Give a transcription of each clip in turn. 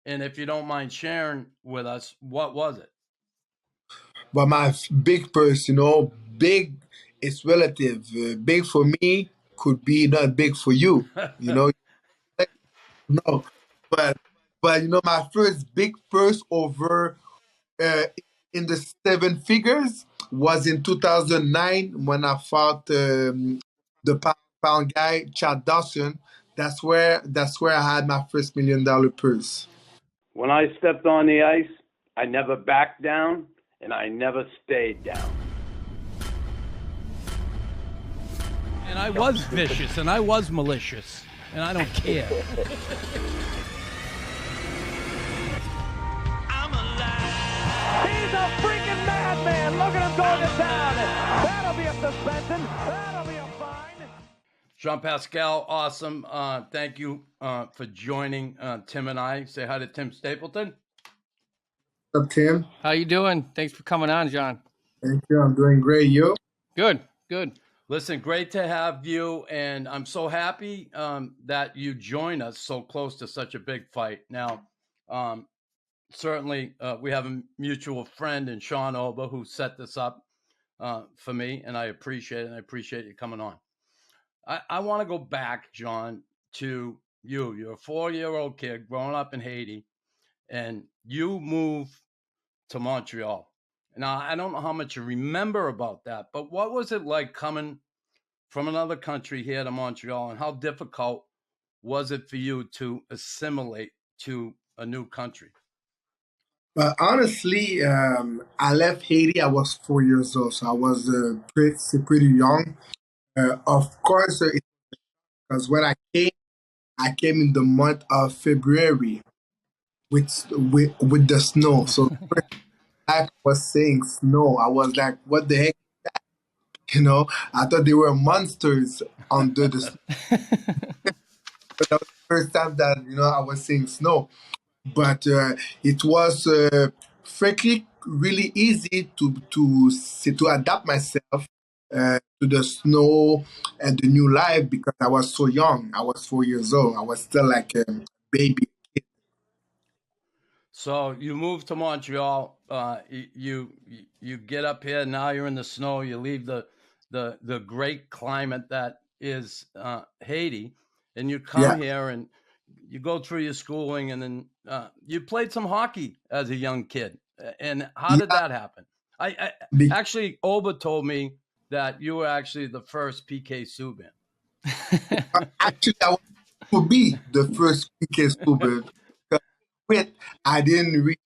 And if you don't mind sharing with us, what was it? But my big purse, big is relative. Big for me could be not big for you. You know, no. But my first big purse over uh, in the seven figures was in 2009 when I fought the pound guy Chad Dawson. That's where I had my first $1 million purse. When I stepped on the ice, I never backed down and I never stayed down. And I was vicious and I was malicious and I don't care. He's a freaking madman. Look at him going to town. That'll be a suspension. That'll be a fine. Jean Pascal, awesome. Thank you for joining Tim and I. Say hi to Tim Stapleton. What's up, Tim? How you doing? Thanks for coming on, John. Thank you. I'm doing great. You? Good, good. Listen, great to have you, and I'm so happy that you join us so close to such a big fight. Now, certainly we have a mutual friend in Sean Oba who set this up for me, and I appreciate it, and I appreciate you coming on. I want to go back, John, to you. You're a 4-year-old kid growing up in Haiti, and you move to Montreal. Now, I don't know how much you remember about that, but what was it like coming from another country here to Montreal, and how difficult was it for you to assimilate to a new country? But honestly, I left Haiti. I was 4 years old, so I was pretty young. Of course, because when I came in the month of February with the snow. So I was saying snow. I was like, "What the heck?" I thought they were monsters under the snow. But that was the first time that I was seeing snow. But it was frankly really easy to adapt myself to the snow and the new life because I was so young. I was 4 years old. I was still like a baby. So you moved to Montreal. You get up here. Now you're in the snow. You leave the great climate that is Haiti, and you come Yeah. here and you go through your schooling, and then you played some hockey as a young kid. And how did Yeah. that happen? I Be- actually, Oba told me that you were actually the first PK Subban. Actually, I was to be the first PK Subban. Quit. I didn't reach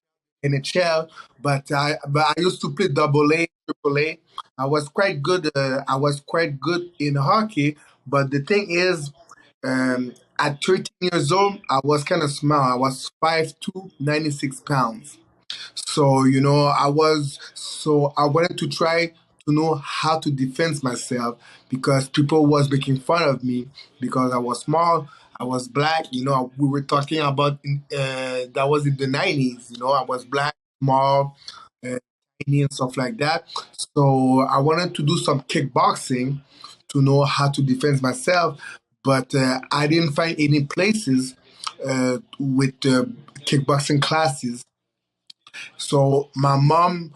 NHL, but I used to play double A, triple A. I was quite good. I was quite good in hockey. But the thing is, at 13 years old, I was kind of small. I was 5'2", 96 pounds. So, I wanted to try to know how to defend myself because people was making fun of me because I was small, I was black. We were talking about that was in the 90s. I was black, small, uh, tiny and stuff like that. So I wanted to do some kickboxing to know how to defend myself, but I didn't find any places with kickboxing classes. So my mom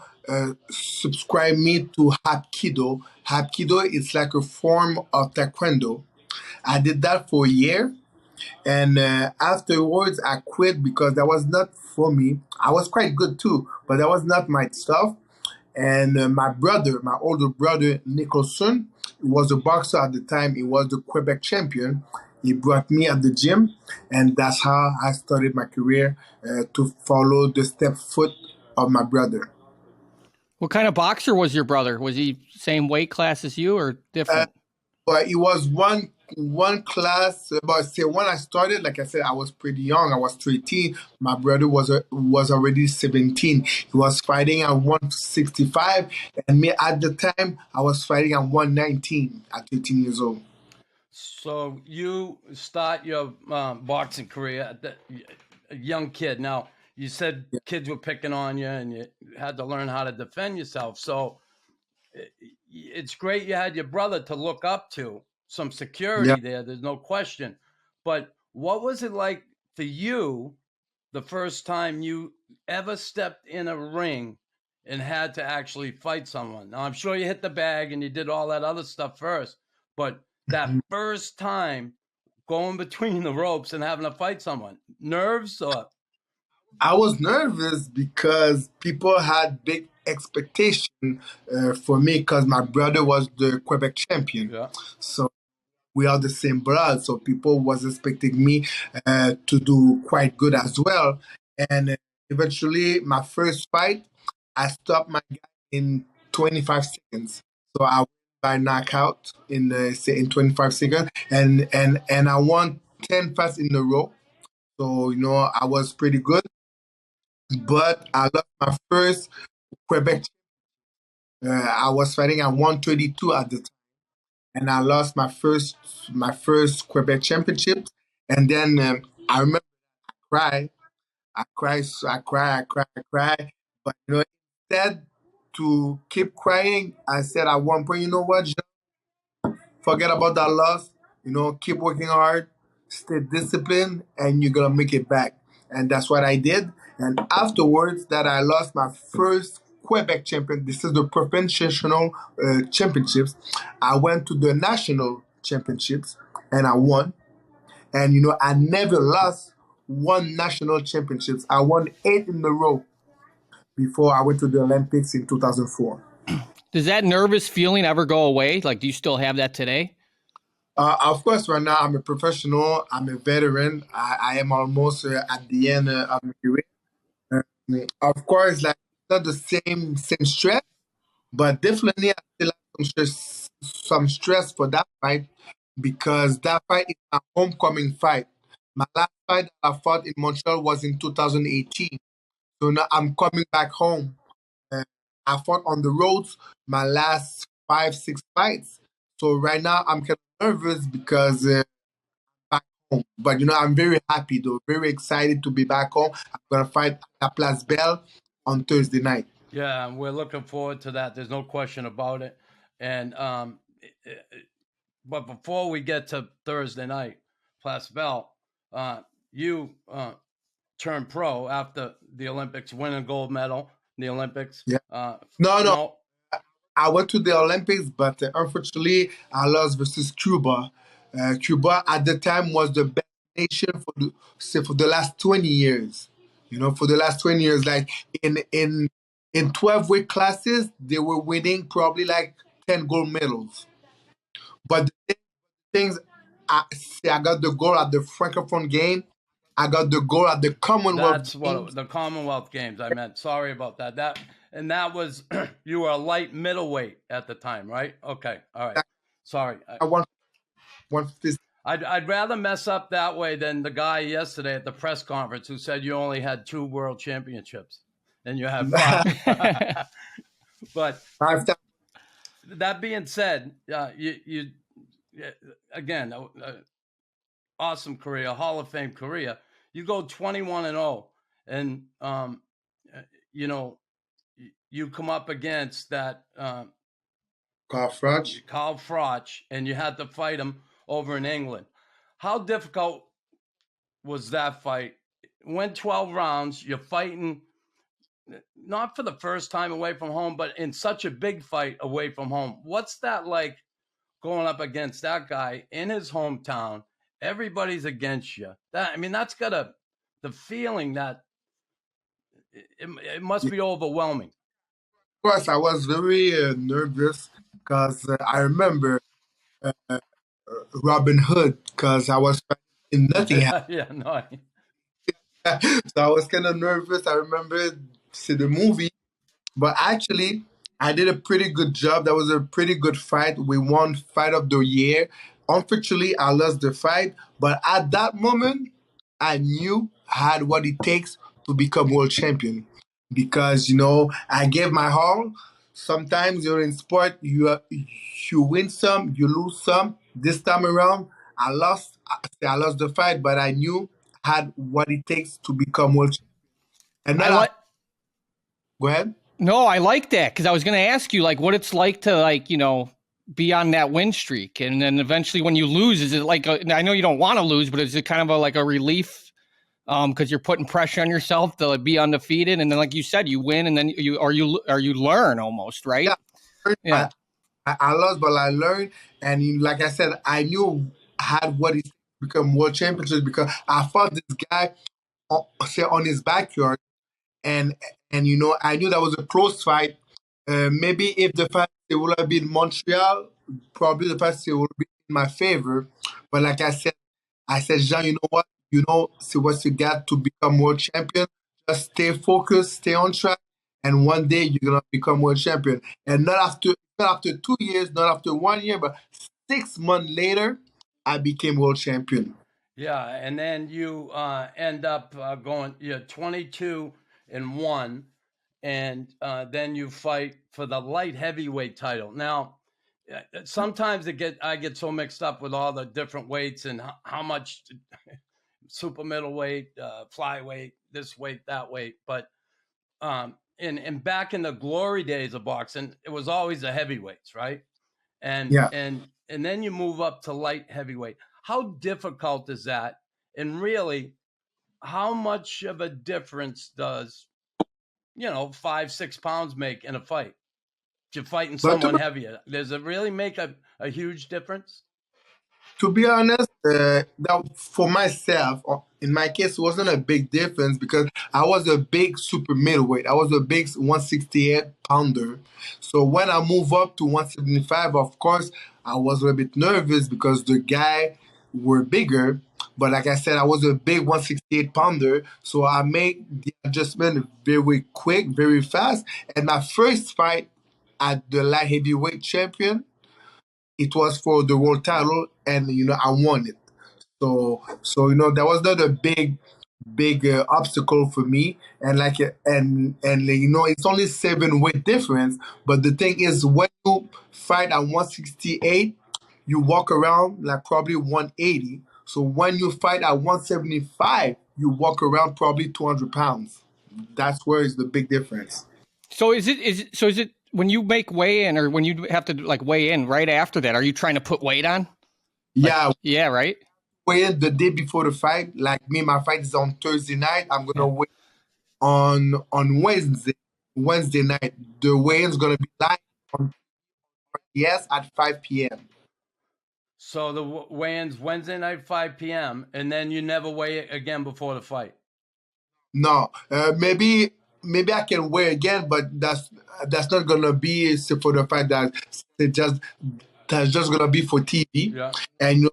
subscribed me to Hapkido. Hapkido is like a form of Taekwondo. I did that for a year, and afterwards I quit because that was not for me. I was quite good too, but that was not my stuff. And my brother, my older brother Nicholson, was a boxer at the time. He was the Quebec champion. He brought me at the gym, and that's how I started my career to follow the step foot of my brother. What kind of boxer was your brother? Was he same weight class as you or Uh, different? but it was one class. But say when I started, like I said, I was pretty young. I was 13. My brother was already 17. He was fighting at 165, and me at the time I was fighting at 119 at 13 years old. So you start your boxing career at a young kid. Now, you said Yeah. kids were picking on you and you had to learn how to defend yourself. So it's great you had your brother to look up to, some Yeah. security there. There's no question. But what was it like for you, the first time you ever stepped in a ring and had to actually fight someone? Now, I'm sure you hit the bag and you did all that other stuff first, but that first time going between the ropes and having to fight someone, nerves or? I was nervous because people had big expectation for me because my brother was the Quebec champion. Yeah. So we are the same blood, so people was expecting me to do quite good as well. And eventually, my first fight, I stopped my guy in 25 seconds. So I won by knockout in say in 25 seconds, and I won 10 fights in a row. So I was pretty good, but I lost my first Quebec. I was fighting at 132 at the time, and I lost my first Quebec championship. And then I remember cry, I cry. But instead to keep crying, I said at one point, you know what, forget about that loss. Keep working hard, stay disciplined, and you're gonna make it back. And that's what I did. And afterwards, that I lost my first Quebec champion. This is the provincial championships. I went to the national championships and I won. And I never lost one national championships. I won 8 in a row before I went to the Olympics in 2004. Does that nervous feeling ever go away? Like, do you still have that today? Of course, right now I'm a professional. I'm a veteran. I am almost at the end of my career. Of course, like not the same stress, but definitely I still have some stress for that fight because that fight is a homecoming fight. My last fight that I fought in Montreal was in 2018. So now I'm coming back home. Uh, I fought on the roads my last 5, 6 fights. So right now I'm kind of nervous because back home. But I'm very happy though, very excited to be back home. I'm gonna fight at Place Belle on Thursday night. Yeah, we're looking forward to that. There's no question about it. And but before we get to Thursday night, Place Bell, you turned pro after the Olympics, winning gold medal in the Olympics. Yeah. No, No, I went to the Olympics, but unfortunately, I lost versus Cuba. Cuba at the time was the best nation for the last 20 years. For the last 20 years, like in 12 weight classes, they were winning probably like 10 gold medals. But the things, I got the gold at the Francophone game. I got the gold at the Commonwealth that's Games. what the Commonwealth Games I meant. Sorry about that. That was you were a light middleweight at the time, right? Okay, all right. Sorry. I won 150. I'd rather mess up that way than the guy yesterday at the press conference who said you only had 2 world championships and you have 5. But that being said, you again, awesome career, Hall of Fame career. You go 21-0, and you come up against that Carl Froch, and you had to fight him over in England. How difficult was that fight? Went 12 rounds. You're fighting not for the first time away from home, but in such a big fight away from home. What's that like going up against that guy in his hometown? Everybody's against you. That's got the feeling that it must be overwhelming. Of course, I was very nervous because I remember Robin Hood because I was in nothing. Yeah, no. So I was kind of nervous. I remember see the movie, but actually I did a pretty good job. That was a pretty good fight. We won fight of the year. Unfortunately, I lost the fight, but at that moment, I knew I had what it takes to become world champion because I gave my all. Sometimes you're in sport, you win some, you lose some. This time around, I lost. I lost the fight, but I knew I had what it takes to become world champion. And then go ahead. No, I like that because I was going to ask you like what it's like to be on that win streak, and then eventually when you lose, is it like I know you don't want to lose, but is it kind of like a relief because you're putting pressure on yourself to like, be undefeated, and then like you said, you win, and then you learn almost, right? Yeah, Yeah. I lost, but I learned. And like I said, I knew I had what it takes to become world champions because I fought this guy say on his backyard, and I knew that was a close fight. Maybe if the fight it would have been Montreal, probably the fight it would be in my favor. But like I said, Jean, you know what? See what you got to become world champion. Just stay focused, stay on track, and one day you're gonna become world champion. And not after 2 years, not after 1 year, but 6 months later, I became world champion. Yeah, and then you end up going, you're 22-1, and then you fight for the light heavyweight title. Now, sometimes I get so mixed up with all the different weights and how much super middleweight, flyweight, this weight, that weight. But and back in the glory days of boxing, it was always the heavyweights, right? And Yeah. and then you move up to light heavyweight. How difficult is that? And really, how much of a difference does 5-6 pounds make in a fight? If you're fighting But to someone heavier, does it really make a huge difference? To be honest, that for myself, in my case, it wasn't a big difference because I was a big super middleweight. I was a big 168 pounder. So when I moved up to 175, of course, I was a little bit nervous because the guy were bigger. But like I said, I was a big 168 pounder. So I made the adjustment very quick, very fast. And my first fight at the light heavyweight champion, it was for the world title, and I won it. So that was not a big obstacle for me. And it's only 7 weight difference. But the thing is, when you fight at 168, you walk around like probably 180. So when you fight at 175, you walk around probably 200 pounds. That's where is the big difference. So is it when you make weigh in, or when you have to like weigh in right after that? Are you trying to put weight on? Yeah, Yeah, right. weigh in the day before the fight. Like me, my fight is on Thursday night. I'm gonna weigh on Wednesday night. The weigh-in's gonna be live on yes at 5 p.m. So the weigh-ins Wednesday night, 5 p.m., and then you never weigh it again before the fight. No, maybe I can weigh again, but that's not gonna be for the fight. It just that's just gonna be for TV. Yeah. And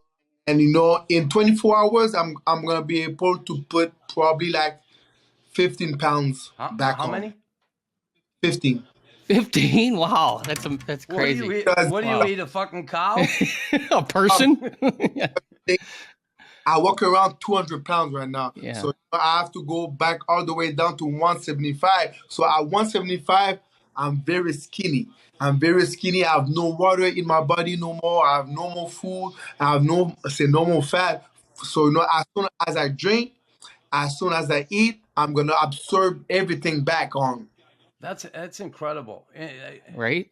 in 24 hours, I'm gonna be able to put probably like 15 pounds back How on. many? 15. 15. Wow, that's What do you crazy. eat? What do you eat? A fucking cow? A person. Yeah. I walk around 200 pounds right now. Yeah. So I have to go back all the way down to 175. So at 175, I'm very skinny. I'm very skinny. I have no water in my body no more. I have no more food. I have no more fat. So as soon as I drink, as soon as I eat, I'm gonna absorb everything back on. That's incredible. Right.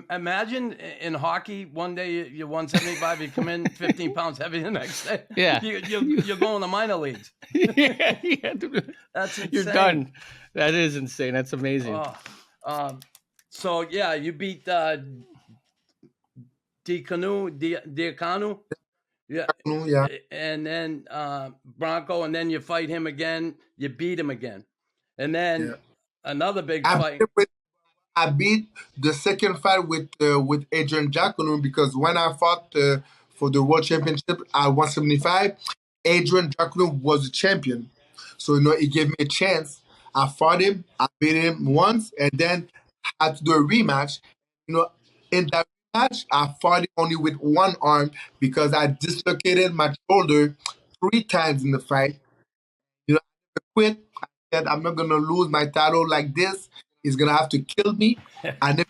Imagine in hockey, one day you're 175, you come in 15 pounds heavy the next day. Yeah. You're going to minor leagues. Yeah. That's insane. You're done. That is insane. That's amazing. So yeah, you beat Diaconu. Yeah. Yeah. And then Bronco, and then you fight him again. You beat him again, and then another big fight. I beat the second fight with Adrian Jaconu because when I fought for the world championship at 175, Adrian Jaconu was the champion. So he gave me a chance. I fought him. I beat him once, and then I had to do a rematch. In that rematch, I fought him only with one arm because I dislocated my shoulder 3 times in the fight. I quit. I said I'm not gonna lose my title like this. He's gonna have to kill me. And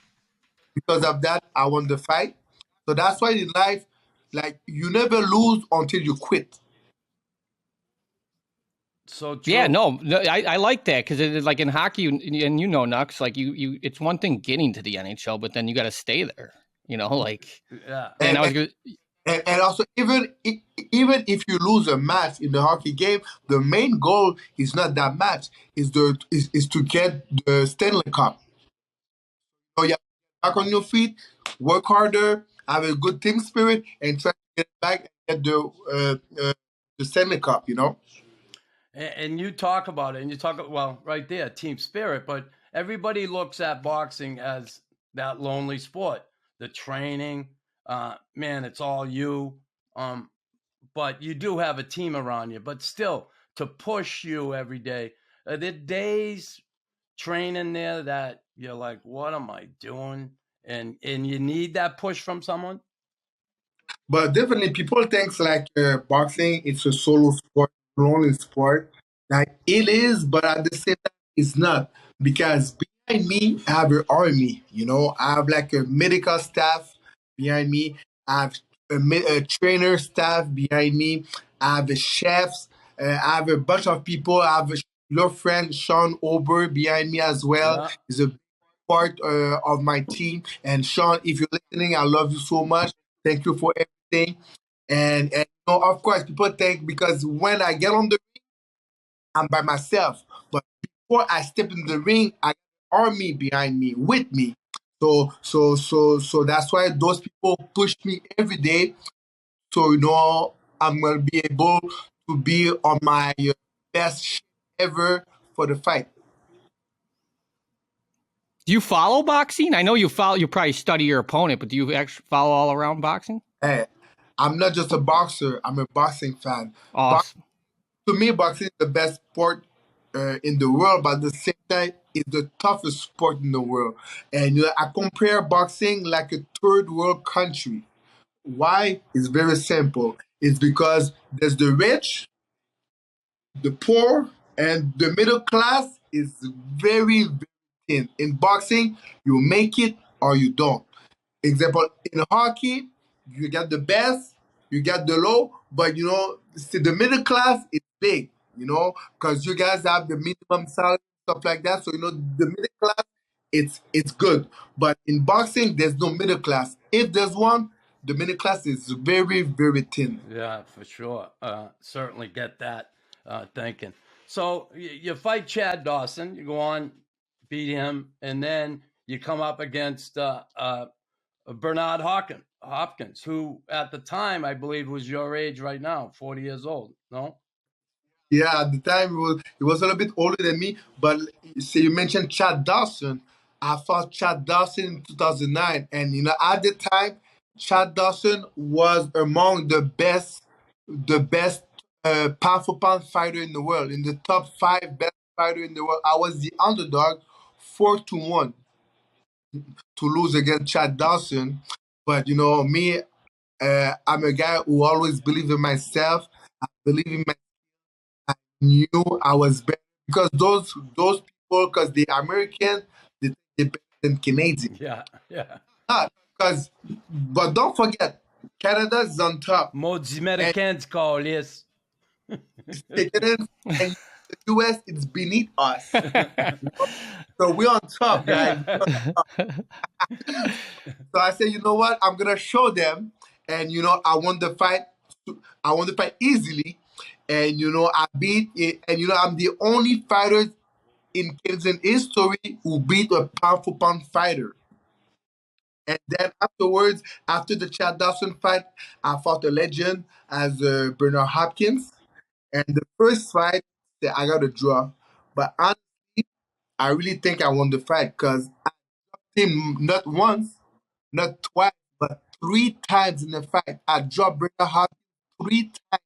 because of that, I won the fight. So that's why in life, like you never lose until you quit. So true. Yeah, no, I like that because it's like in hockey, and Nux, like you, it's one thing getting to the NHL, but then you got to stay there. Like yeah. And I was good. And also, even if you lose a match in the hockey game, the main goal is not that match. Is to get the Stanley Cup. So you have to get back on your feet, work harder, have a good team spirit, and try to get back and get the Stanley Cup. And you talk about it, and you talk, well, right there, team spirit, but everybody looks at boxing as that lonely sport. The training, man, it's all you. But you do have a team around you, but still to push you every day. Are there days training there that you're like, what am I doing? And you need that push from someone? But definitely, people think like boxing it's a solo sport, lonely sport. Like it is, but at the same time, it's not because behind me, I have an army. I have like a medical staff behind me. I have a trainer staff behind me. I have a chefs. I have a bunch of people. I have your friend Sean Ober behind me as well. Yeah. He's a part of my team. And Sean, if you're listening, I love you so much. Thank you for everything. And of course, people think because when I get on the ring, I'm by myself. But before I step in the ring, I got an army behind me, with me. So that's why those people push me every day. So I'm gonna be able to be on my best shit ever for the fight. Do you follow boxing? I know you follow. You probably study your opponent, but do you actually follow all around boxing? Hey, I'm not just a boxer. I'm a boxing fan. Awesome. To me, boxing is the best sport in the world, but at the same time, it's the toughest sport in the world. And I compare boxing like a third world country. Why? It's very simple. It's because there's the rich, the poor, and the middle class is very, very thin. In boxing, you make it or you don't. Example, in hockey, you got the best, you got the low, but see, the middle class is big, because you guys have the minimum salary, stuff like that. So the middle class, it's good. But in boxing, there's no middle class. If there's one, the middle class is very, very thin. Yeah, for sure. Certainly get that thinking. So you fight Chad Dawson, you go on, beat him, and then you come up against Bernard Hopkins, who at the time I believe was your age right now, 40 years old. No? Yeah, at the time he was a little bit older than me, but see, you mentioned Chad Dawson. I fought Chad Dawson in 2009, and at the time, Chad Dawson was among the best pound for pound fighter in the world, in the top five best fighter in the world. I was the underdog, 4-1 to lose against Chad Dawson, but me, I'm a guy who always believe in myself. I believe in my knew I was better because those people, because the American, they better than Canadian. Yeah, yeah. Not because, but don't forget, Canada is on top, Modes and Americans call this. Canadians and the US is beneath us. So we're on top, guys. So I said, you know what? I'm gonna show them, and I won the fight. I won the fight easily, and I beat it. And I'm the only fighter in Canadian history who beat a pound for pound fighter. And then afterwards, after the Chad Dawson fight, I fought a legend as Bernard Hopkins. And the first fight, I got a draw. But honestly, I really think I won the fight because I beat him not once, not twice, but three times in the fight. I dropped Bernard Hopkins three times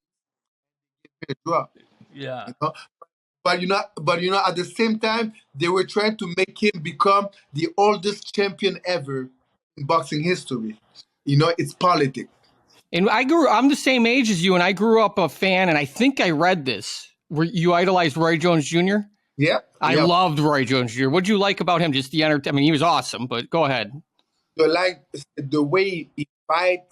in a draw. Yeah. You know? But at the same time, they were trying to make him become the oldest champion ever in boxing history. It's politics. And I'm the same age as you, and I grew up a fan, and I think I read this. You idolized Roy Jones Jr.? Yeah, I yeah. loved Roy Jones Jr. What'd you like about him? Just the he was awesome, but go ahead. So like the way he fight,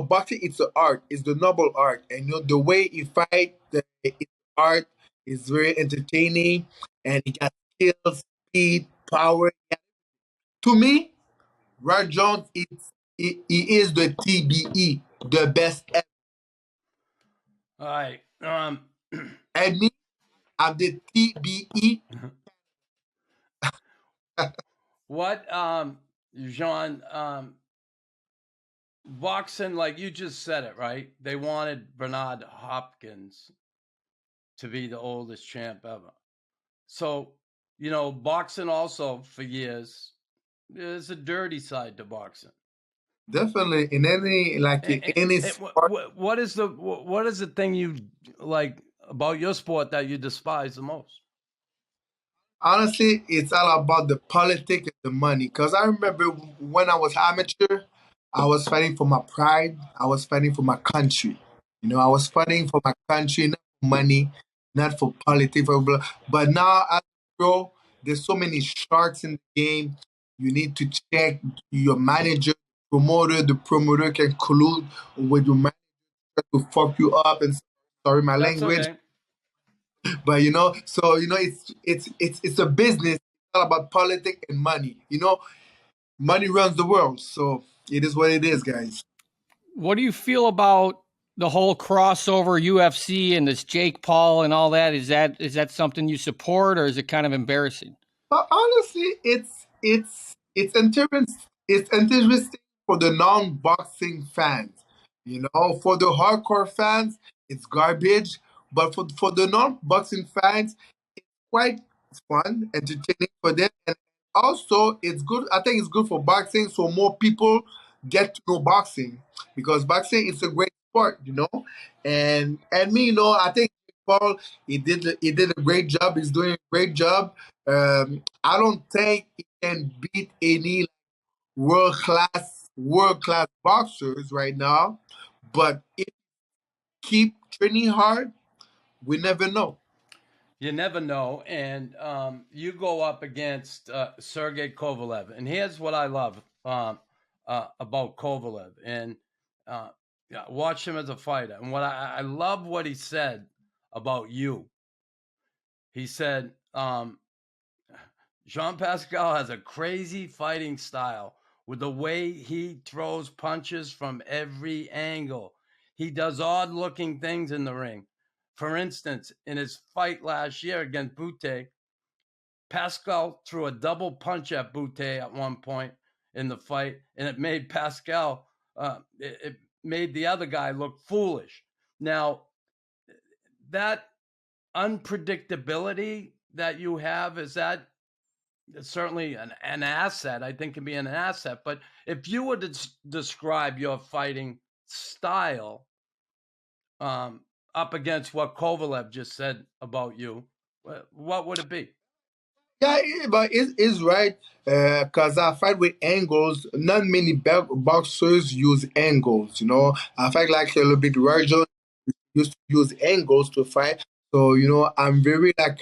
boxing it's an art, it's the noble art, and the way he fight, it's art is very entertaining, and he got skills, speed, power. To me, Roy Jones, he is the TBE. the best ever. All right. And me, I'm the TBE. What, Jean, boxing, like you just said it, right? They wanted Bernard Hopkins to be the oldest champ ever. So, boxing also for years, there's a dirty side to boxing. Definitely in any sport. What is the thing you like about your sport that you despise the most? Honestly, it's all about the politics and the money. Because I remember when I was amateur, I was fighting for my pride. I was fighting for my country. I was fighting for my country, not for money, not for politics. But now, as a pro, there's so many sharks in the game. You need to check your manager, promoter. The promoter can collude with your manager to fuck you up. And sorry, my That's language. okay. But so it's a business. It's all about politics and money. Money runs the world. So it is what it is, guys. What do you feel about the whole crossover UFC and this Jake Paul and all that? Is that something you support, or is it kind of embarrassing? But honestly, it's interesting. It's interesting for the non-boxing fans. For the hardcore fans, it's garbage. But for the non-boxing fans, quite fun, entertaining for them, and also it's good. I think it's good for boxing, so more people get to know boxing because boxing is a great sport. And me, I think Paul he did a great job. He's doing a great job. I don't think he can beat any world class boxers right now, but if keep training hard, we never know. You never know, and you go up against Sergey Kovalev, and here's what I love about Kovalev, and yeah, watch him as a fighter. And what I love what he said about you. He said, Jean Pascal has a crazy fighting style with the way he throws punches from every angle. He does odd looking things in the ring. For instance, in his fight last year against Butte, Pascal threw a double punch at Butte at one point in the fight, and it made Pascal, it made the other guy look foolish. Now, that unpredictability that you have, is that certainly an asset? I think can be an asset. But if you were to describe your fighting style up against what Kovalev just said about you, what would it be? Yeah, but it's right because I fight with angles. Not many boxers use angles. I fight like a little bit Roger used to use angles to fight. So I'm very like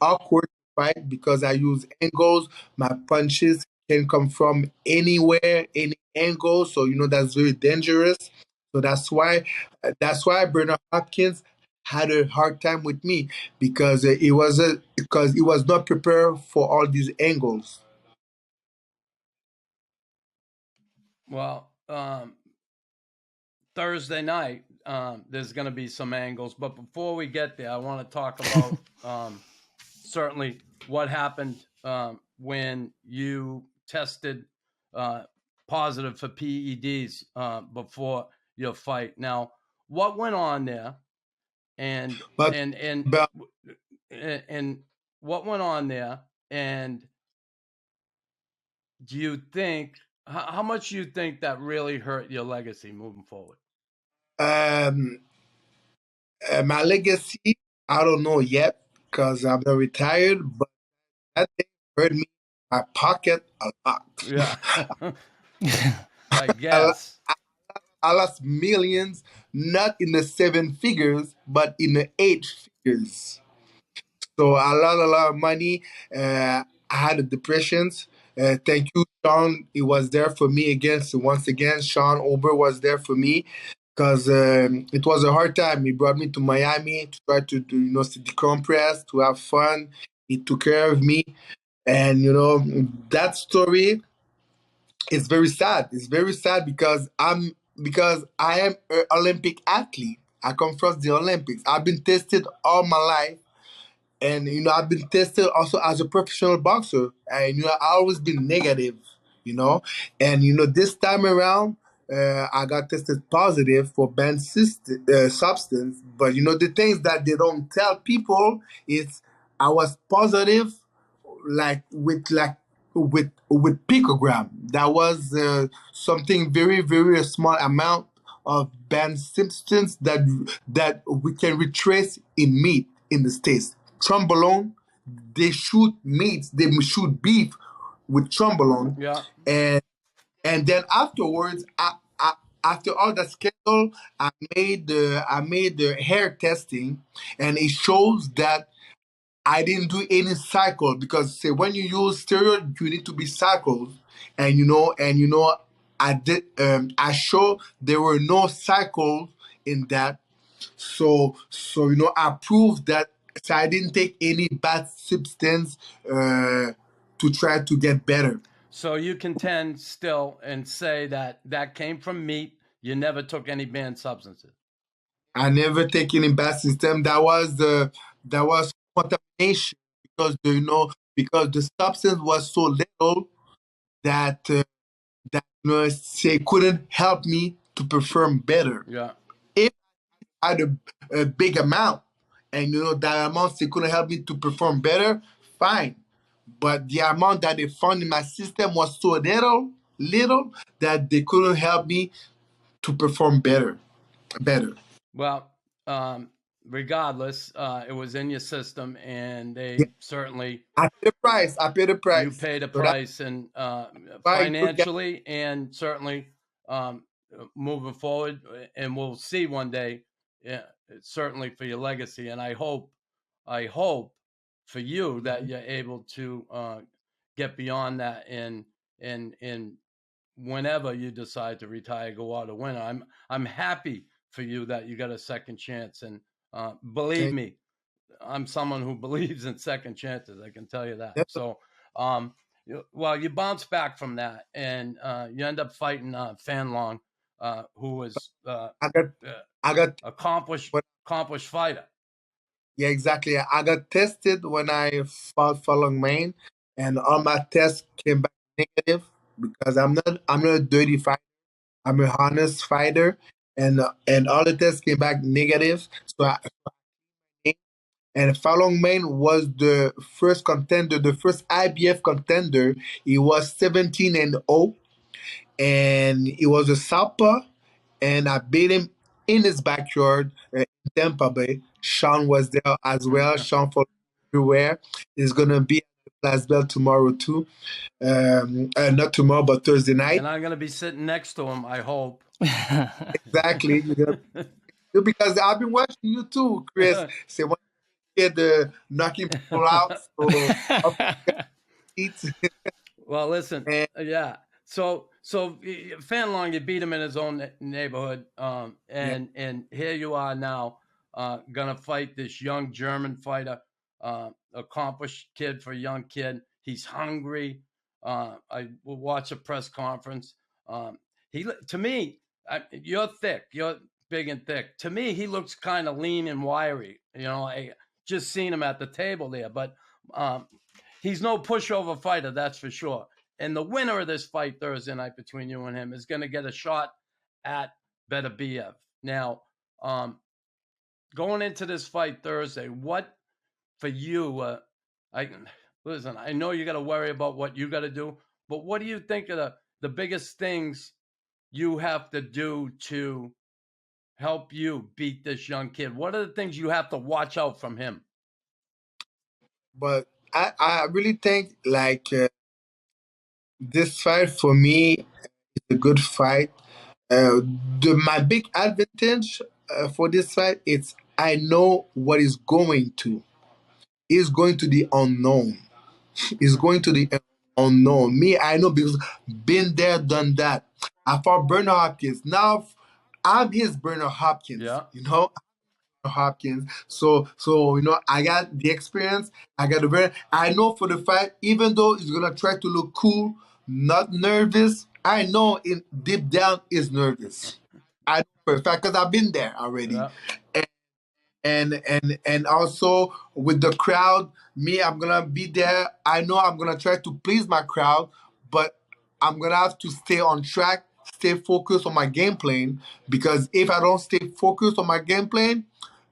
awkward to fight because I use angles. My punches can come from anywhere, any angle. So that's very dangerous. So that's why Bernard Hopkins had a hard time with me because he was not prepared for all these angles. Well, Thursday night, there's going to be some angles. But before we get there, I want to talk about certainly what happened when you tested positive for PEDs before your fight. Now, what went on there, and But and and but and what went on there, and do you think how much you think that really hurt your legacy moving forward? um, my legacy, I don't know yet because I'm not retired. But that thing hurt me my pocket a lot. Yeah, I I, guess. I lost millions, not in the seven figures, but in the eight figures. So a lot of money. I had a depressions. Thank you, Sean. He was there for me once again. Sean Ober was there for me because it was a hard time. He brought me to Miami to try to decompress, to have fun. He took care of me, and that story is very sad. It's very sad because because I am an Olympic athlete. I come from the Olympics. I've been tested all my life, and I've been tested also as a professional boxer, and I always been negative, and this time around, I got tested positive for banned substance. But the things that they don't tell people is I was positive, with picogram. That was something very very small amount of banned substance that we can retrace in meat in the states. Trombolone, they shoot meats, they shoot beef with trombolone, Yeah. and then afterwards, after all that scandal, I made the hair testing, and it shows that I didn't do any cycle, because say when you use steroid, you need to be cycled, and I did. I show there were no cycles in that, so I proved that, so I didn't take any bad substance to try to get better. So you contend still and say that that came from meat. You never took any banned substances. I never take any bad system. That was contamination, because because the substance was so little that say couldn't help me to perform better. Yeah. If I had a big amount, and that amount they couldn't help me to perform better, fine. But the amount that they found in my system was so little that they couldn't help me to perform better. Well, regardless, it was in your system, and Yeah, they certainly I pay the price. I pay the you price. paid a So that's price, and why you look at. financially, and certainly um, moving forward. And we'll see one day, yeah, certainly for your legacy. And I hope for you that you're able to get beyond that, and whenever you decide to retire, go out a winner. I'm happy for you that you got a second chance, and believe Thank me, I'm someone who believes in second chances. I can tell you that. you. So, well, you bounce back from that, and you end up fighting Fan Long, who was I got I got accomplished what accomplished fighter. Yeah, exactly. I got tested when I fought Falun Main, and all my tests came back negative, because I'm not a dirty fighter. I'm a honest fighter, and all the tests came back negative. And Falun Main was the first contender, the first IBF contender. He was 17-0, and he was a southpaw, and I beat him in his backyard, in Tampa Bay. Sean was there as well. Sean followed me everywhere. He's gonna be at the Blast Belt tomorrow too. Not tomorrow, but Thursday And night. I'm going to be sitting next to him, I hope. Exactly. Because I've been watching you too, Chris. Say when you get knocking people out, so up eats. Well, listen, And yeah. So Fan Long, you beat him in his own neighborhood, yeah, and here you are now, gonna fight this young German fighter, accomplished kid for a young kid. He's hungry. I will watch a press conference. He to me, you're thick. You're big and thick. To me, he looks kind of lean and wiry. I just seen him at the table there, but um, he's no pushover fighter, that's for sure. And the winner of this fight Thursday night between you and him is going to get a shot at Beterbiev. Now, going into this fight Thursday, what for you? I listen. I know you got to worry about what you got to do, but what do you think are the biggest things you have to do to help you beat this young kid? What are the things you have to watch out from him? but I really think like this fight for me is a good fight. My big advantage for this fight is I know what is going to. Is going to the unknown. Is going to the unknown. Me, I know because been there, done that. I fought Bernard Hopkins. Now I'm his Bernard Hopkins. Yeah. Hopkins. So I got the experience. I got the very. I know for the fact, even though he's gonna try to look cool, not nervous. I know in deep down is nervous. I know for a fact because I've been there already. Yeah. And also with the crowd, me, I'm gonna be there. I know I'm gonna try to please my crowd, but I'm gonna have to stay on track, stay focused on my game plan, because if I don't stay focused on my game plan,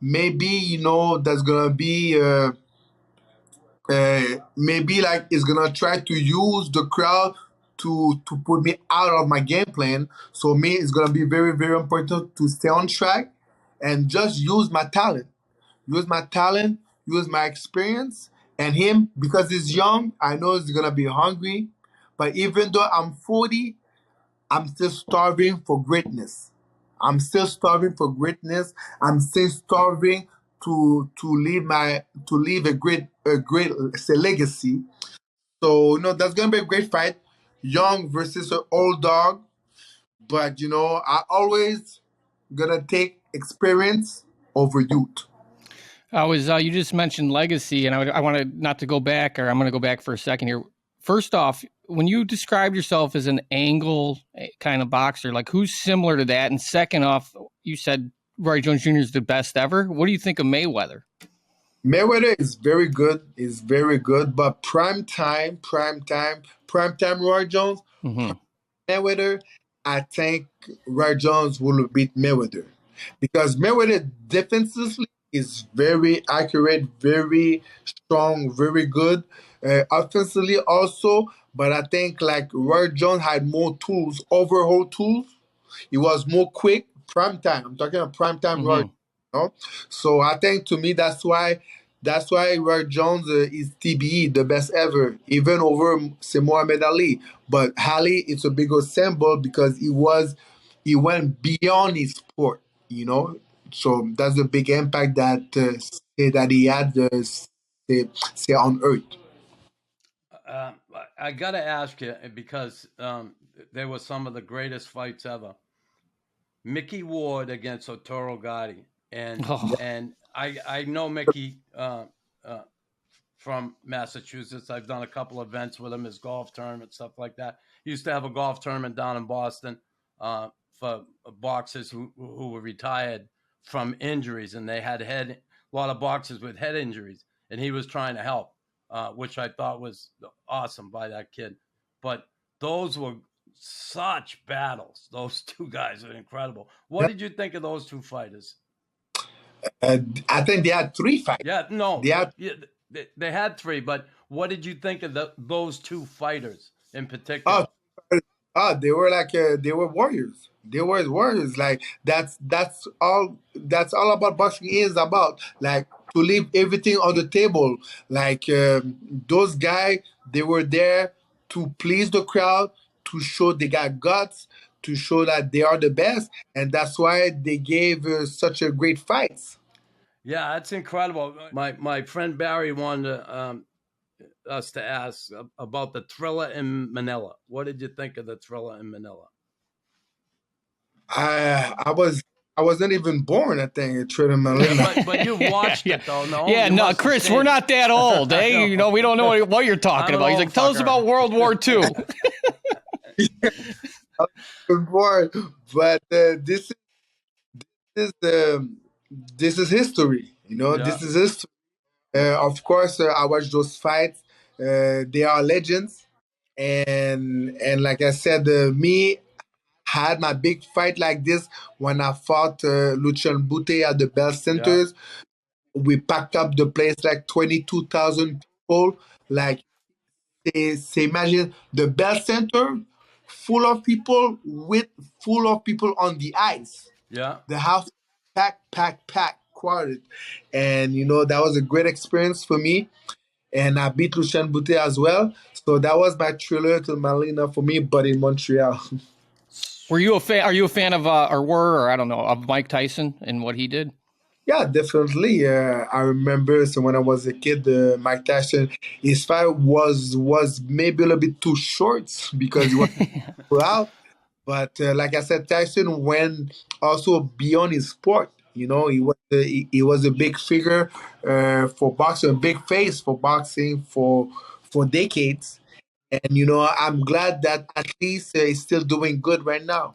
maybe there's gonna be maybe like it's gonna try to use the crowd to put me out of my game plan. So me, it's gonna be very very important to stay on track and just use my talent, use my experience. And him, because he's young, I know he's gonna be hungry. But even though I'm 40, I'm still starving for greatness. I'm still starving for greatness. I'm still starving to leave a great say legacy. So that's gonna be a great fight, young versus an old dog. But I always gonna take experience over youth. I was you just mentioned legacy, and I want to not to go back, or I'm going to go back for a second here. First off, when you described yourself as an angle kind of boxer, like who's similar to that? And second off, you said Roy Jones Jr. is the best ever. What do you think of Mayweather? Mayweather is very good, but prime time Roy Jones, Mm-hmm. Mayweather, I think Roy Jones will beat Mayweather because Mayweather defensively is very accurate, very strong, very good. Offensively also, but I think like Roy Jones had more tools, overall tools. He was more quick, prime time. I'm talking about prime time Roy. Mm-hmm. Know? So I think to me that's why Roy Jones is TBE, the best ever, even over say Muhammad Ali. But Ali, it's a bigger symbol because he went beyond his sport. You know, so that's the big impact that he had say on Earth. Uh, I got to ask you because there were some of the greatest fights ever. Mickey Ward against Otoro Gotti, and Oh, I know Mickey uh, from Massachusetts. I've done a couple events with him, his golf tournament, stuff like that. He used to have a golf tournament down in Boston for boxers who were retired from injuries, and they had a lot of boxers with head injuries, and he was trying to help, which I thought was awesome by that kid. But those were such battles. Those two guys are incredible. What Yeah. did you think of those two fighters? I think they had three fights. Yeah, no, They had yeah, they had three, but what did you think of those two fighters in oh particular? they were like they were warriors. They were warriors. Like that's all about boxing is about. Like to leave everything on the table. Like those guys, they were there to please the crowd, to show they got guts, to show that they are the best, and that's why they gave such a great fights. Yeah, that's incredible. My friend Barry wanted us to ask about the Thriller in Manila. What did you think of the Thriller in Manila? I was not even born. I think at Trinidad Yeah, Malina. but you've watched yeah, it though, no? yeah. You No, must have Chris, we're seen not that old, eh? it. You know, we don't know what you're talking I'm an about. He's old like, tell us fucker. about World War II. Born, but is this is history. Yeah, This is history. Of course, I watched those fights. They are legends, and like I said, me had my big fight like this when I fought Lucian Bute at the Bell yeah, Centers. We packed up the place like 22,000 people. Like say imagine the Bell Center full of people with full of people on the ice. yeah. The house packed, crowded. And that was a great experience for me. And I beat Lucien Boutte as well. So that was my thriller to Malina for me, but in Montreal. Were you a fan? Are you a fan of, or I don't know, of Mike Tyson and what he did? Yeah, definitely. I remember so when I was a kid, Mike Tyson, his fight was maybe a little bit too short because he was out. But like I said, Tyson went also beyond his sport. He was a big figure for boxing, a big face for boxing for decades. And I'm glad that at least he's still doing good right now.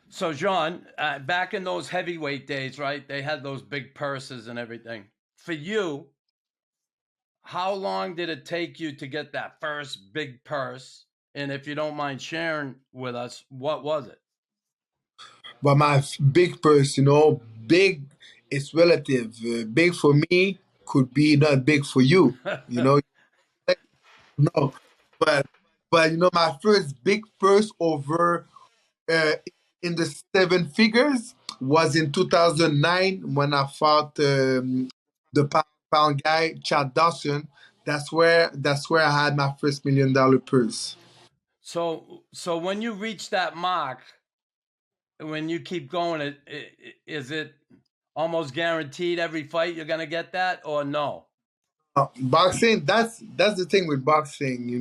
So, John, back in those heavyweight days, right? They had those big purses and everything. For you, how long did it take you to get that first big purse? And if you don't mind sharing with us, what was it? But my big purse, big is relative. Big for me could be not big for you. You know, no. But my first big purse over uh, in the seven figures was in 2009 when I fought the pound guy Chad Dawson. That's where I had my first $1 million purse. So when you reach that mark, when you keep going, is it almost guaranteed every fight you're gonna get that, or no? Boxing, that's the thing with boxing,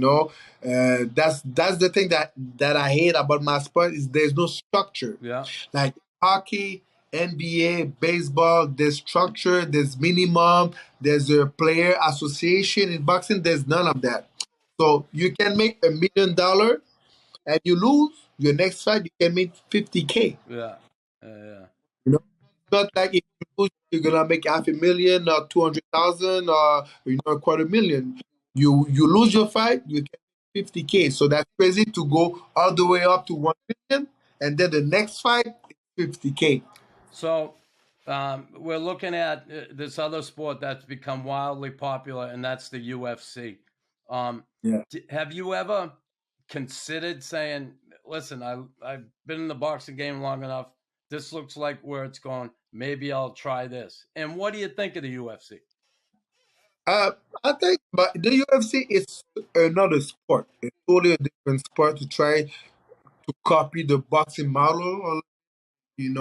that's the thing that I hate about my sport is there's no structure. Yeah. Like hockey, NBA, baseball, there's structure, there's minimum, there's a player association. In boxing, there's none of that. So you can make $1 million and you lose your next fight, you can make 50K. Yeah. Yeah. It's not like if you lose, you're gonna make half a million or 200,000 or a quarter million. You lose your fight, you get 50K. So that's crazy to go all the way up to 1 million, and then the next fight is 50K. So we're looking at this other sport that's become wildly popular, and that's the UFC. Um, Yeah. have you ever considered saying, "Listen, I've been in the boxing game long enough. This looks like where it's going. Maybe I'll try this." And what do you think of the UFC? Uh, I think, but the UFC is another sport. It's totally a different sport to try to copy the boxing model, with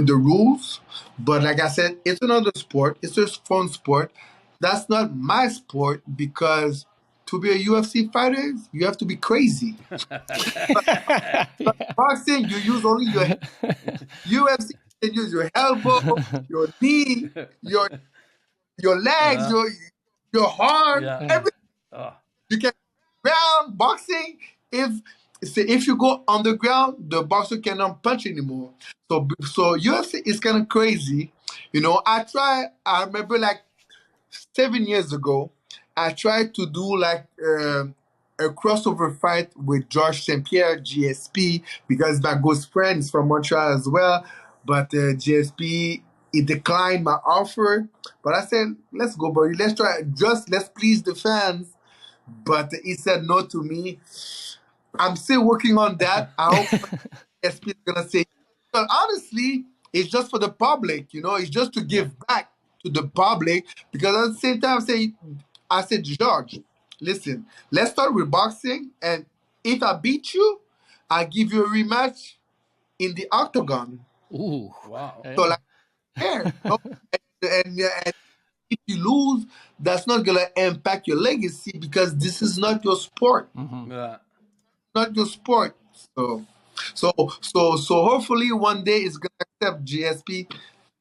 the rules. But like I said, it's another sport. It's just fun sport. That's not my sport because to be a UFC fighter, you have to be crazy. Yeah. Boxing, you use only your UFC. You can use your elbow, your knee, your legs, uh, your arm, yeah. Yeah. everything. Oh, You can ground boxing. If you go on the ground, the boxer cannot punch anymore. So UFC is kind of crazy. I remember like 7 years ago, I tried to do like a crossover fight with George St. Pierre, GSP, because my good friend is from Montreal as well. But GSP, he declined my offer. But I said, let's go, buddy. Let's try. Just let's please the fans. But he said no to me. I'm still working on that. I hope SP is gonna say. But honestly, it's just for the public. It's just to yeah. give back to the public. Because at the same time, I said, George, listen, let's start with boxing, and if I beat you, I give you a rematch in the octagon. Ooh. Wow. So Yeah. like, yeah, and if you lose, that's not gonna impact your legacy because this is not your sport. Mhm. Yeah. Not your sport. So hopefully one day it's gonna accept GSP.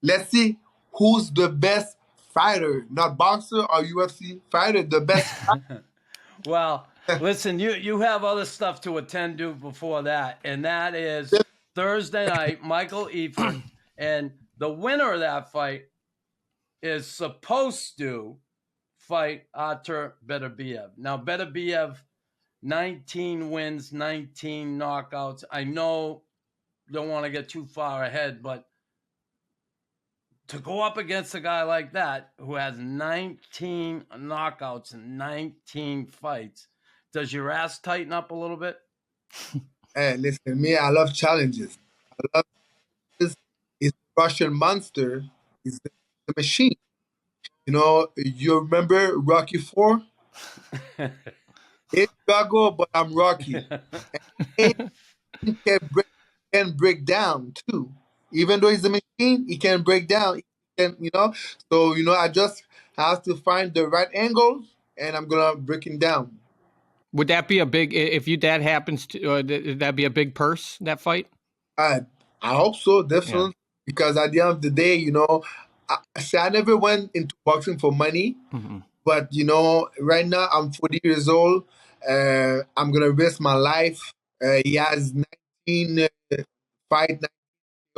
Let's see who's the best fighter, not boxer or UFC fighter, the best Well, fighter. listen, you have other stuff to attend to before that, and that is Thursday night, Michael Efert, and the winner of that fight is supposed to fight Artur Beterbiev. Now, Beterbiev, 19 wins, 19 knockouts. I know don't want to get too far ahead, but to go up against a guy like that who has 19 knockouts and 19 fights, does your ass tighten up a little bit? Hey, listen, me, I love challenges. I love this. Is Russian monster. Is the machine. You remember Rocky Four? It's Drago, but I'm Rocky. And can break down too. Even though he's a machine, he can break down. He can. So I just have to find the right angles, and I'm gonna break him down. Would that be a big if you that happens to that be a big purse that fight? I I hope so, Yeah. definitely, because at the end of the day, I never went into boxing for money, Mhm. but right now I'm 40 years old. I'm gonna risk my life. He has fight.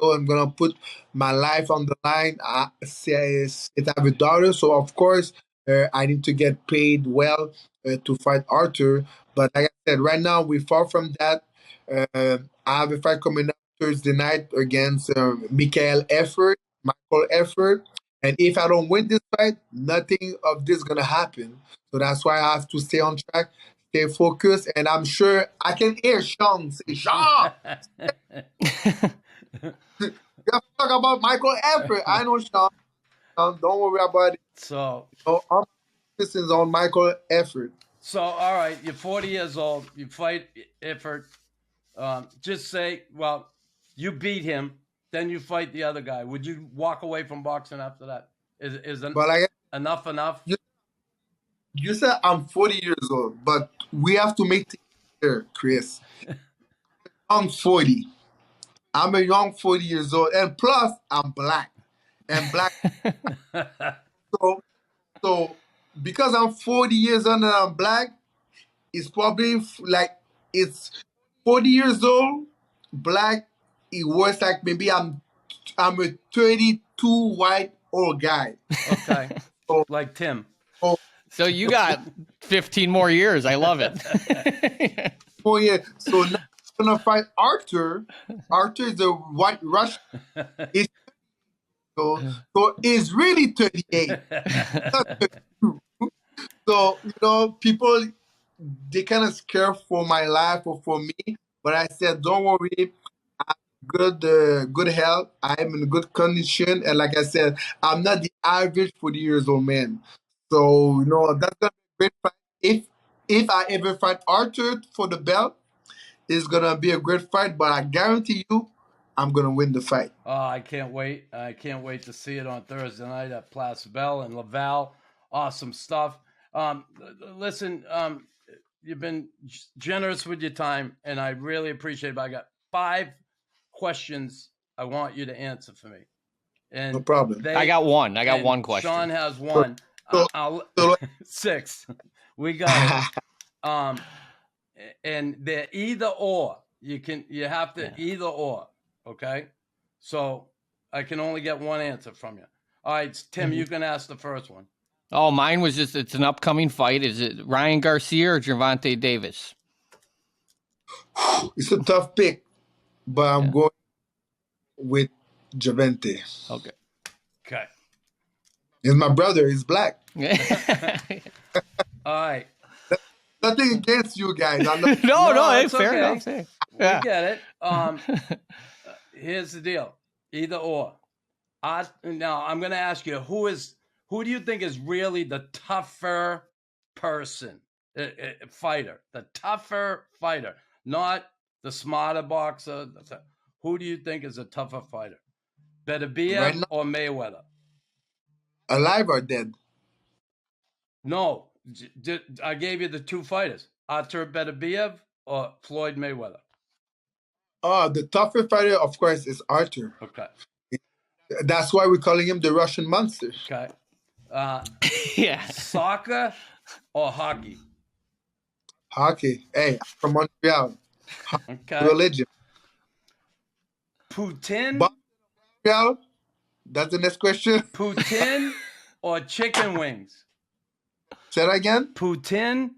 I'm gonna put my life on the line. I says it have a daughter, so of course I need to get paid well to fight Arthur. But like I said, right now we're far from that. I have a fight coming up Thursday night against Michael Effort, and if I don't win this fight, nothing of this gonna happen. So that's why I have to stay on track, stay focused, and I'm sure I can hear Sean say, "Sean, you have to talk about Michael Effort." I know, Sean. Don't worry about it. So, No, all my focus is on Michael Effort. all right, you're 40 years old. You fight Effort. Just say, well, you beat him, then you fight the other guy. Would you walk away from boxing after that? Is But like enough enough? you said, I'm 40 years old, but we have to make things clear, Chris. I'm 40. I'm a young 40 years old, and plus I'm black, and black. So, so because I'm 40 years old and I'm black, it's probably like it's 40 years old, black. It works like maybe I'm a 32 white old guy. Okay, So, like Tim. So you got 15 more years. I love it. oh yeah. So now I'm gonna fight Arthur. Arthur is a white Russian. It's, so it's really 38. Not 32. So people they kind of scared for my life or for me, but I said, don't worry. Good health. I am in good condition, and like I said, I'm not the average 40 years old man. So that's gonna be a great fight. If I ever fight Arthur for the belt, it's gonna be a great fight. But I guarantee you, I'm gonna win the fight. Oh, I can't wait. I can't wait to see it on Thursday night at Place Bell in Laval. Awesome stuff. Listen, you've been generous with your time, and I really appreciate it. But I got 5 questions I want you to answer for me. And No problem. I got one. I got one question. Sean has one. I'll 6. We got it. And they're either or. You have to either or. Okay. So I can only get one answer from you. All right, Tim, you can ask the first one. Oh, mine was just, it's an upcoming fight. Is it Ryan Garcia or Gervonta Davis? It's a tough pick, but I'm going with Javante. Okay. Okay. He's my brother. He's black. All right. Nothing against you guys. no, it's fair okay. enough. We get it. Here's the deal. Either or. Now, I'm going to ask you, who do you think is really the tougher person, fighter? The tougher fighter, not the smarter boxer. Who do you think is a tougher fighter? Beterbiev or Mayweather? Alive or dead? No. I gave you the 2 fighters. Artur Beterbiev or Floyd Mayweather? Oh, the tougher fighter, of course, is Arthur. Okay. That's why we're calling him the Russian monster. Okay. Yeah. Soccer or hockey? Hockey. Hey, I'm from Montreal. Okay. Religion. Poutine? Montreal? That's the next question. Poutine or chicken wings? Say that again? Poutine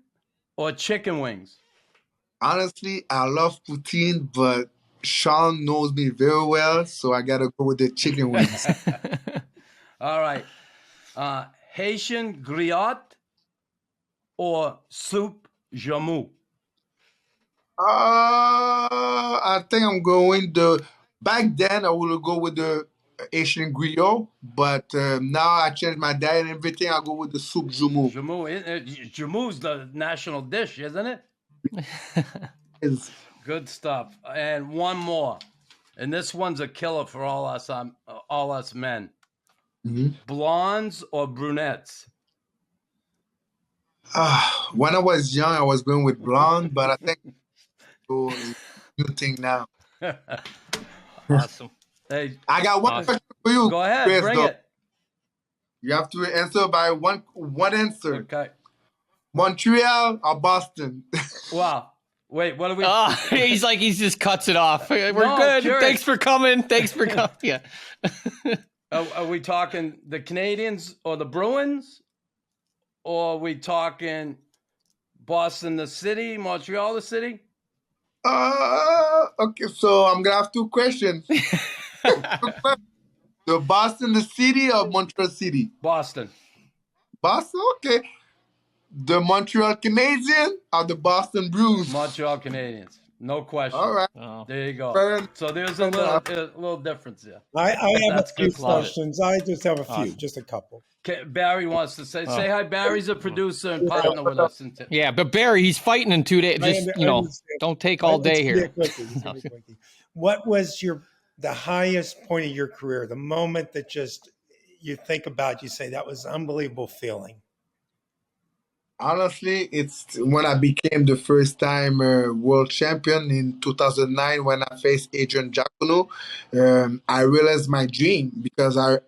or chicken wings? Honestly, I love poutine, but Sean knows me very well, so I gotta go with the chicken wings. All right. Haitian griot or soup jamu? I think I'm going back then I would go with the Asian griot, but now I changed my diet and everything. I go with the soup jumeau. Jamu's the national dish, isn't it? Good stuff. And one more. And this one's a killer for all us men. Mm-hmm. Blondes or brunettes? When I was young, I was going with blonde, but I think new thing now. Awesome. Hey, I got one question for you. Go ahead, Chris, bring it. You have to answer by one answer. Okay. Montreal or Boston? Wow. Wait, what are we? He just cuts it off. We're No, good. curious. Thanks for coming. Thanks for coming. Yeah. Are we talking the Canadians or the Bruins? Or are we talking Boston, the city, Montreal, the city? Okay, so I'm gonna have two questions. The Boston, the city, or Montreal City? Boston. Boston, okay. The Montreal Canadiens or the Boston Bruins? Montreal Canadiens. No question. All right. Oh. There you go. Fair enough. So there's a little difference there. I have That's a few good. Love it. questions. I just have a few, Awesome. just a couple. Okay, Barry wants to say hi. Barry's a producer and partner with us. Yeah, but Barry, he's fighting in 2 days. Just, I understand. don't take all day It's gonna be here. a quickie, it's gonna be a quickie. What was the highest point of your career? The moment that just you think about, you say that was an unbelievable feeling. Honestly, it's when I became the first time world champion in 2009 when I faced Adrian Giacono. I realized my dream because I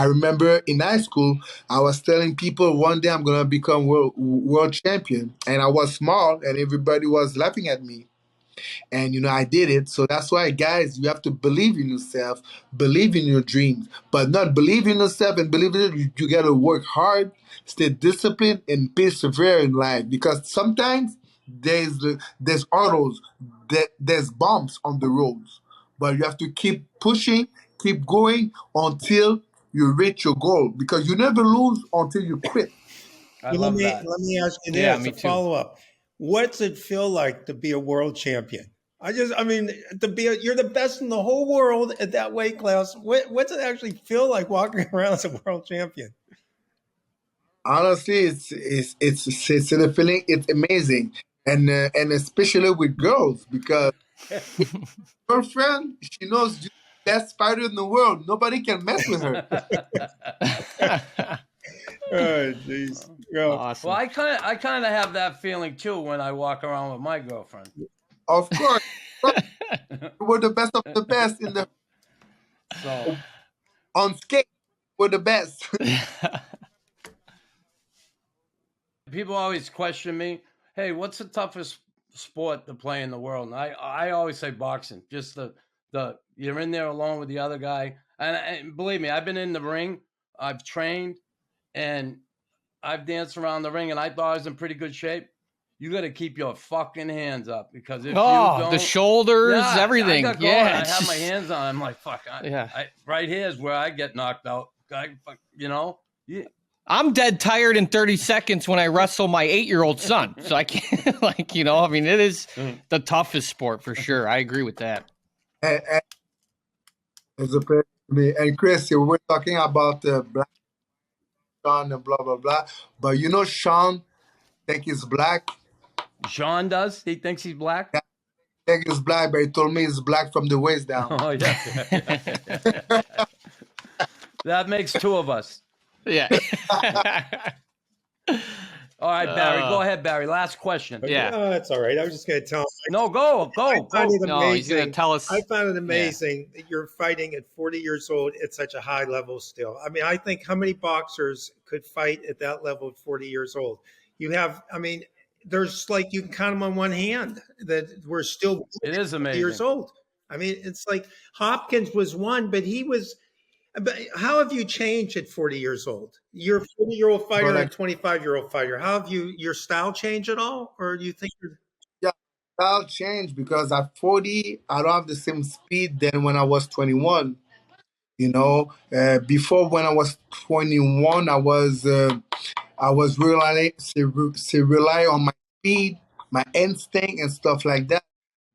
remember in high school, I was telling people one day I'm going to become world champion. And I was small and everybody was laughing at me. And I did it. So that's why, guys, you have to believe in yourself, believe in your dreams, but not believe in yourself and believe in it. You got to work hard, stay disciplined, and persevere in life. Because sometimes there's autos, there's bumps on the roads, but you have to keep pushing, keep going until you reach your goal. Because you never lose until you quit. Let me ask you this, Yeah, me to too. follow up. What's it feel like to be a world champion? You're the best in the whole world at that weight class. What's it actually feel like walking around as a world champion? Honestly, it's a feeling. It's amazing, and especially with girls because girlfriend, she knows you're the best fighter in the world. Nobody can mess with her. Oh, jeez. Awesome. Well, I kind of have that feeling too when I walk around with my girlfriend. Of course, we're the best of the best in the So on skate. We're the best. people always question me, hey, what's the toughest sport to play in the world? And I always say boxing. Just the you're in there alone with the other guy. And believe me, I've been in the ring, I've trained, and I've danced around the ring, and I thought I was in pretty good shape. You got to keep your fucking hands up because if you don't, the shoulders, yeah, everything. I got going, Yeah, I have my hands on. I'm like, fuck. Right here is where I get knocked out. Yeah. I'm dead tired in 30 seconds when I wrestle my 8-year-old son. So I can't, it is the toughest sport for sure. I agree with that. and it's a pleasure to me. And Chris, we were talking about Black Sean and blah blah blah, but Sean think he's black. Sean does. He thinks he's black. Yeah. Think he's black, but he told me he's black from the waist down. Oh yeah. That makes two of us. Yeah. All right, Barry. Go ahead, Barry. Last question. Yeah. No, that's all right. I was just going to tell him. No, go. I find it No, he's going to amazing. tell us. I found it amazing that you're fighting at 40 years old at such a high level still. I think how many boxers could fight at that level at 40 years old? You have, there's like you can count them on one hand that we're still It is amazing. years old. It's like Hopkins was one, but he was. But how have you changed at 40 years old? You're a 40-year-old fighter and a 25-year-old fighter. How have your style changed at all? Or do you think you're... Yeah, style changed because at 40, I don't have the same speed than when I was 21. Before when I was 21, I was rely on my speed, my instinct, and stuff like that.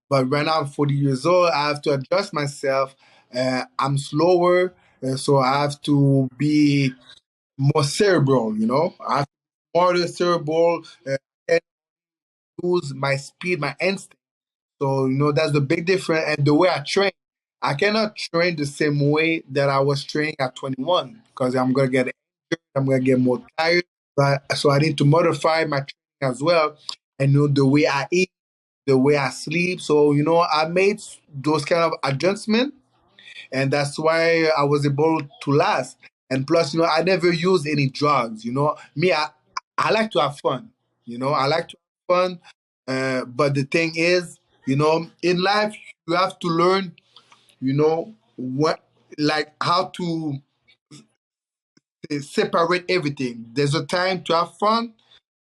But right now, I'm 40 years old. I have to adjust myself. I'm slower, so I have to be more cerebral. I have to be more cerebral and lose my speed, my instinct. So that's the big difference. And the way I train, I cannot train the same way that I was training at 21 because I'm gonna get injured. I'm gonna get more tired. So I need to modify my training as well, and the way I eat, the way I sleep. So I made those kind of adjustments, and that's why I was able to last. And plus, I never use any drugs. Me, I like to have fun. I like to have fun. But the thing is, in life you have to learn, what, like, how to separate everything. There's a time to have fun.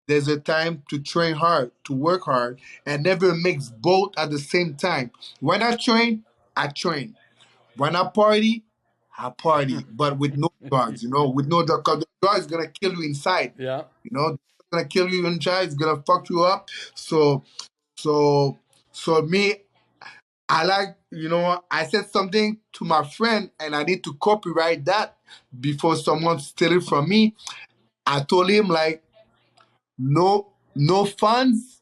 There's a time to train hard, to work hard, and never mix both at the same time. When I train, I train. When I party, I party, but with no drugs, with no drug. Because the drug is gonna kill you inside. Yeah. It's gonna kill you inside. It's gonna fuck you up. So, so me, I like, I said something to my friend, and I need to copyright that before someone steal it from me. I told him, like, no funds,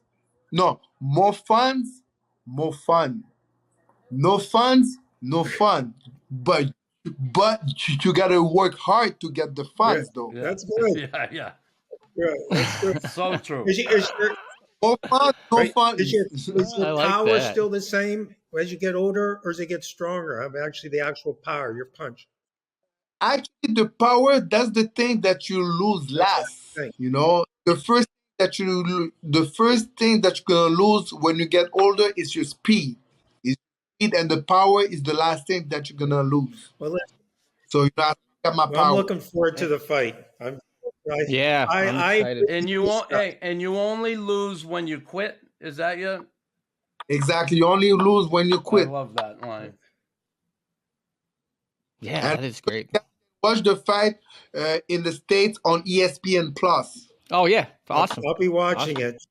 no more funds, more fun. No funds, no fun. But you gotta work hard to get the Yeah, funds, though. Yeah. that's good. Yeah. Yeah. Yeah, that's good. So true. Is your More funds, no right? funds. Is I your like power that. still the same as you get older, or does it get stronger? I mean, actually, the actual power, your punch. Actually, the power, that's the thing that you lose That's what last. I think. The first thing that you're gonna lose when you get older is your speed. Is speed, and the power is the last thing that you're gonna lose. Well, So I got my I'm power. looking forward to the fight. Yeah, I'm I excited. And you won't. Hey, and you only lose when you quit. Is that you? Exactly. You only lose when you I quit. love that line. Yeah, And that is great. watch the fight in the States on ESPN Plus. Oh yeah, awesome. I'll be watching Awesome. it.